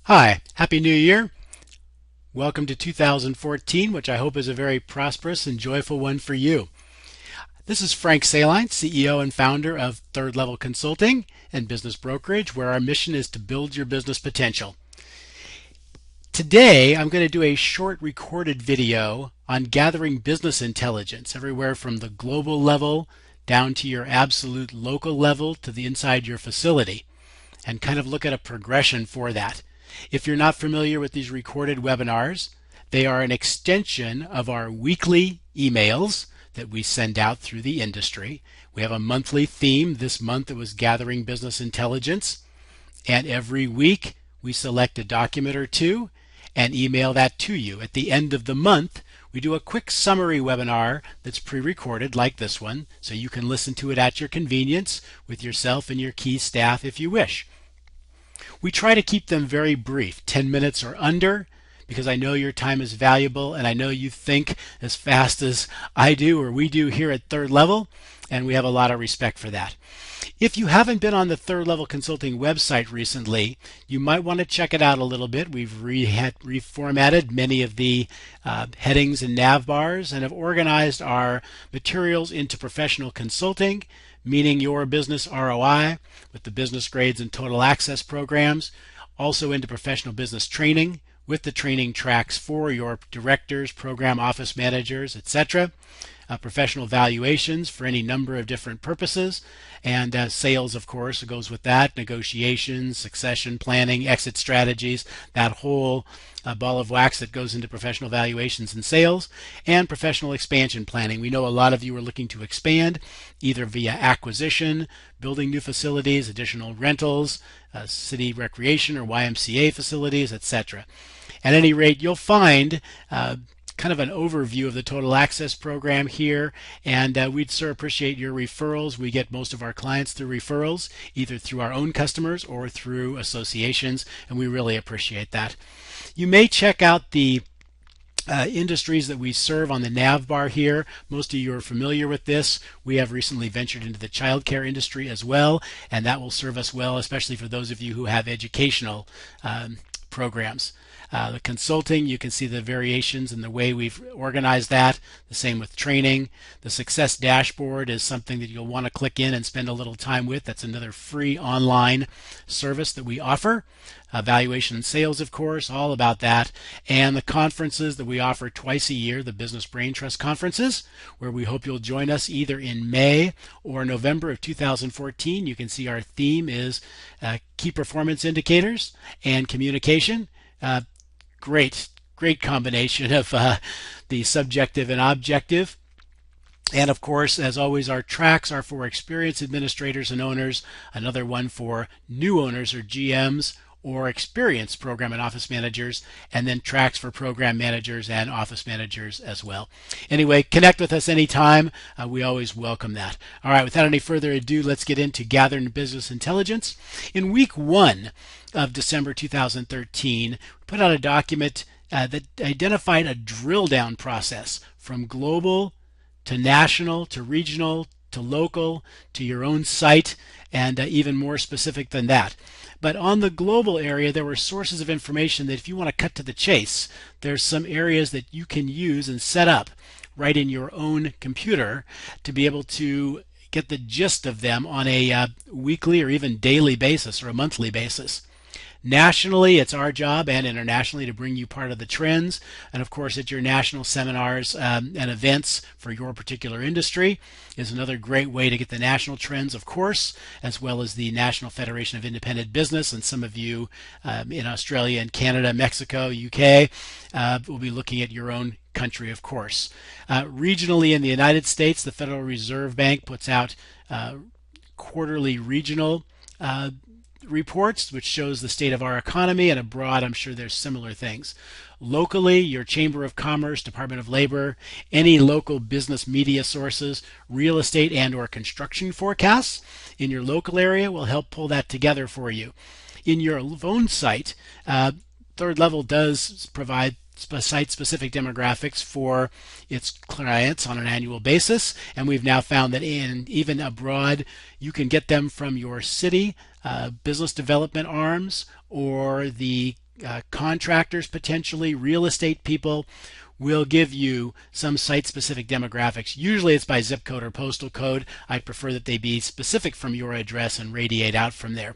Hi, Happy New Year. Welcome to 2014, which I hope is a very prosperous and joyful one for you. This is Frank Saline, CEO and founder of Third Level Consulting and Business Brokerage, where our mission is to build your business potential. Today, I'm going to do a short recorded video on gathering business intelligence, everywhere from the global level down to your absolute local level to the inside your facility, and kind of look at a progression for that. If you're not familiar with these recorded webinars, they are an extension of our weekly emails that we send out through the industry. We have a monthly theme. This month it was gathering business intelligence. And every week we select a document or two and email that to you. At the end of the month, we do a quick summary webinar that's pre-recorded like this one, so you can listen to it at your convenience with yourself and your key staff if you wish. We try to keep them very brief, 10 minutes or under, because I know your time is valuable and I know you think as fast as I do or we do here at Third Level, and we have a lot of respect for that. If you haven't been on the Third Level Consulting website recently, you might want to check it out a little bit. We've reformatted many of the headings and nav bars and have organized our materials into professional consulting, meaning your business ROI with the business grades and total access programs, also into professional business training with the training tracks for your directors, program office managers, etc. Professional valuations for any number of different purposes, and sales, of course, goes with that, negotiations, succession planning, exit strategies, that whole ball of wax that goes into professional valuations and sales, and professional expansion planning. We know a lot of you are looking to expand either via acquisition, building new facilities, additional rentals, city recreation or YMCA facilities, etc. At any rate, you'll find kind of an overview of the Total Access program here, and we'd sure appreciate your referrals. We get most of our clients through referrals, either through our own customers or through associations, and we really appreciate that. You may check out the industries that we serve on the nav bar here. Most of you are familiar with this. We have recently ventured into the childcare industry as well, and that will serve us well, especially for those of you who have educational programs. The consulting, you can see the variations in the way we've organized that. The same with training. The success dashboard is something that you'll want to click in and spend a little time with. That's another free online service that we offer. Valuation and sales, of course, all about that. And the conferences that we offer twice a year, the Business Brain Trust conferences, where we hope you'll join us either in May or November of 2014. You can see our theme is key performance indicators and communication. Great combination of the subjective and objective. And of course, as always, our tracks are for experienced administrators and owners, another one for new owners or GMs or experienced program and office managers, and then tracks for program managers and office managers as well. Anyway, connect with us anytime. We always welcome that. All right, without any further ado, let's get into gathering business intelligence. In week 1 of December 2013, we put out a document that identified a drill down process from global to national to regional to local to your own site, and even more specific than that. But on the global area, there were sources of information that if you want to cut to the chase, there's some areas that you can use and set up right in your own computer to be able to get the gist of them on a weekly or even daily basis or a monthly basis. Nationally, it's our job, and internationally, to bring you part of the trends. And of course, at your national seminars and events for your particular industry is another great way to get the national trends, of course, as well as the National Federation of Independent Business. And some of you in Australia and Canada, Mexico, UK will be looking at your own country, of course. Regionally in the United States, the Federal Reserve Bank puts out quarterly regional reports, which shows the state of our economy, and abroad I'm sure there's similar things. Locally, your Chamber of Commerce, Department of Labor, any local business media sources, real estate and or construction forecasts in your local area will help pull that together for you. In your own site, Third Level does provide site-specific demographics for its clients on an annual basis, and we've now found that even abroad you can get them from your city business development arms or the contractors, potentially real estate people, will give you some site-specific demographics. Usually it's by zip code or postal code. I prefer that they be specific from your address and radiate out from there.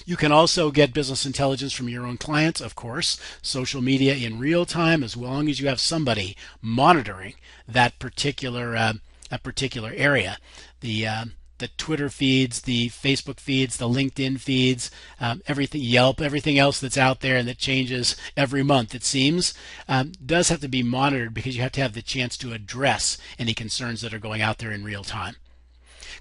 You can also get business intelligence from your own clients, of course, social media in real time, as long as you have somebody monitoring that particular area. The Twitter feeds, the Facebook feeds, the LinkedIn feeds, everything, Yelp, everything else that's out there and that changes every month, it seems, does have to be monitored, because you have to have the chance to address any concerns that are going out there in real time.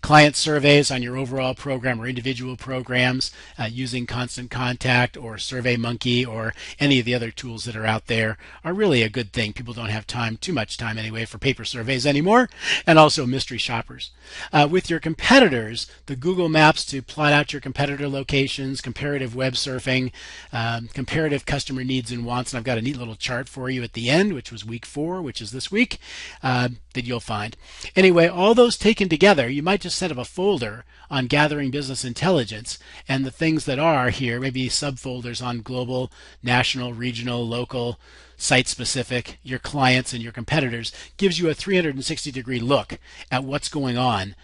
Client surveys on your overall program or individual programs using Constant Contact or SurveyMonkey or any of the other tools that are out there are really a good thing. People don't have too much time anyway, for paper surveys anymore, and also mystery shoppers. With your competitors, the Google Maps to plot out your competitor locations, comparative web surfing, comparative customer needs and wants, and I've got a neat little chart for you at the end, which was week 4, which is this week, that you'll find. Anyway, all those taken together, you might just set up a folder on gathering business intelligence, and the things that are here, maybe subfolders on global, national, regional, local, site-specific, your clients and your competitors, gives you a 360-degree look at what's going on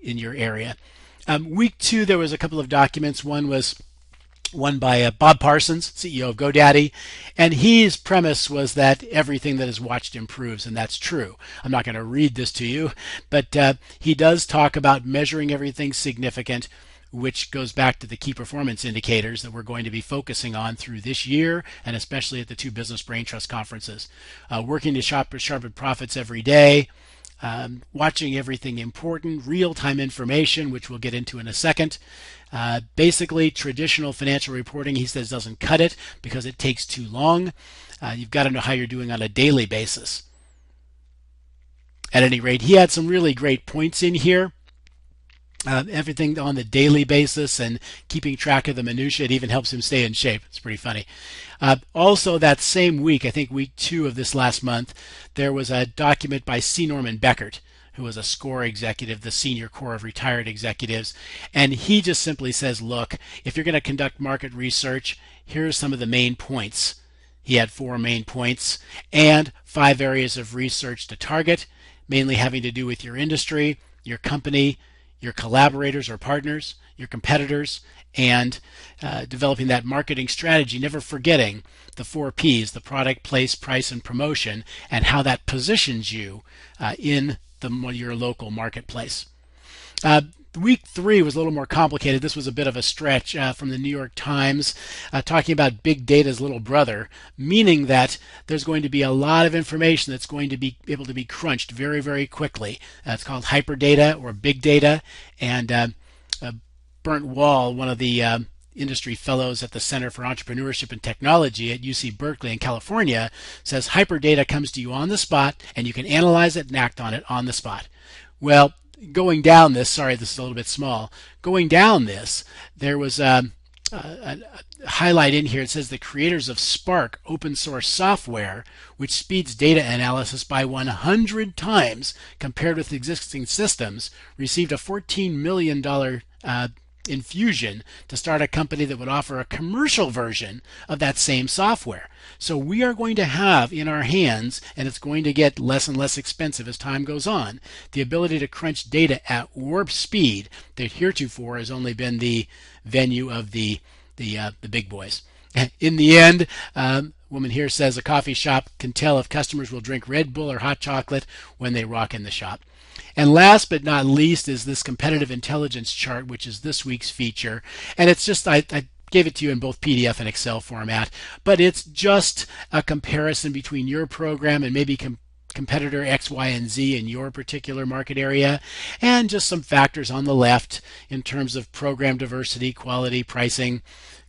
in your area. Week 2, there was a couple of documents. One was one by Bob Parsons, CEO of GoDaddy, and his premise was that everything that is watched improves, and that's true. I'm not going to read this to you, but he does talk about measuring everything significant, which goes back to the key performance indicators that we're going to be focusing on through this year, and especially at the 2 Business Brain Trust conferences. Working to sharpen profits every day, watching everything important, real-time information, which we'll get into in a second. Basically, traditional financial reporting, he says, doesn't cut it because it takes too long. You've got to know how you're doing on a daily basis. At any rate, he had some really great points in here. Everything on the daily basis and keeping track of the minutiae. It even helps him stay in shape. It's pretty funny. Also, that same week, I think week 2 of this last month, there was a document by C. Norman Beckert, who was a SCORE executive, the senior core of retired executives. And he just simply says, look, if you're going to conduct market research, here's some of the main points. He had 4 main points and 5 areas of research to target, mainly having to do with your industry, your company, your collaborators or partners, your competitors, and developing that marketing strategy, never forgetting the 4 Ps, the product, place, price, and promotion, and how that positions you in your local marketplace. Week 3 was a little more complicated. This was a bit of a stretch from the New York Times, talking about big data's little brother, meaning that there's going to be a lot of information that's going to be able to be crunched very, very quickly. It's called hyperdata or big data, and Bernd Wall, one of the industry fellows at the Center for Entrepreneurship and Technology at UC Berkeley in California, says hyperdata comes to you on the spot and you can analyze it and act on it on the spot. Well, going down this, sorry, this is a little bit small. Going down this, there was a highlight in here. It says the creators of Spark open source software, which speeds data analysis by 100 times compared with existing systems, received a $14 million infusion to start a company that would offer a commercial version of that same software. So we are going to have in our hands, and it's going to get less and less expensive as time goes on, the ability to crunch data at warp speed that heretofore has only been the venue of the big boys. In the end, woman here says a coffee shop can tell if customers will drink Red Bull or hot chocolate when they walk in the shop. And last but not least is this competitive intelligence chart, which is this week's feature. And it's just, I gave it to you in both PDF and Excel format, but it's just a comparison between your program and maybe competitor X, Y, and Z in your particular market area, and just some factors on the left in terms of program diversity, quality, pricing,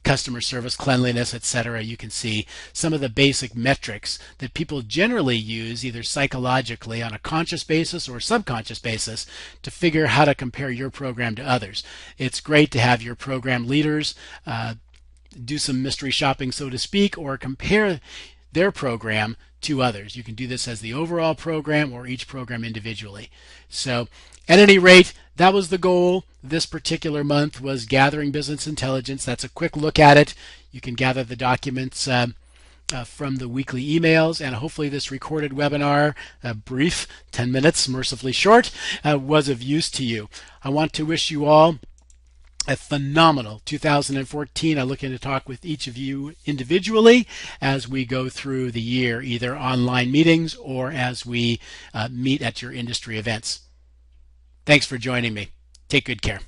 customer service, cleanliness, etc. You can see some of the basic metrics that people generally use either psychologically on a conscious basis or subconscious basis to figure how to compare your program to others. It's great to have your program leaders do some mystery shopping, so to speak, or compare their program to others. You can do this as the overall program or each program individually. So at any rate, that was the goal this particular month, was gathering business intelligence. That's a quick look at it. You can gather the documents from the weekly emails, and hopefully this recorded webinar, brief, 10 minutes, mercifully short, was of use to you. I want to wish you all a phenomenal 2014. I look in to talk with each of you individually as we go through the year, either online meetings or as we meet at your industry events. Thanks for joining me. Take good care.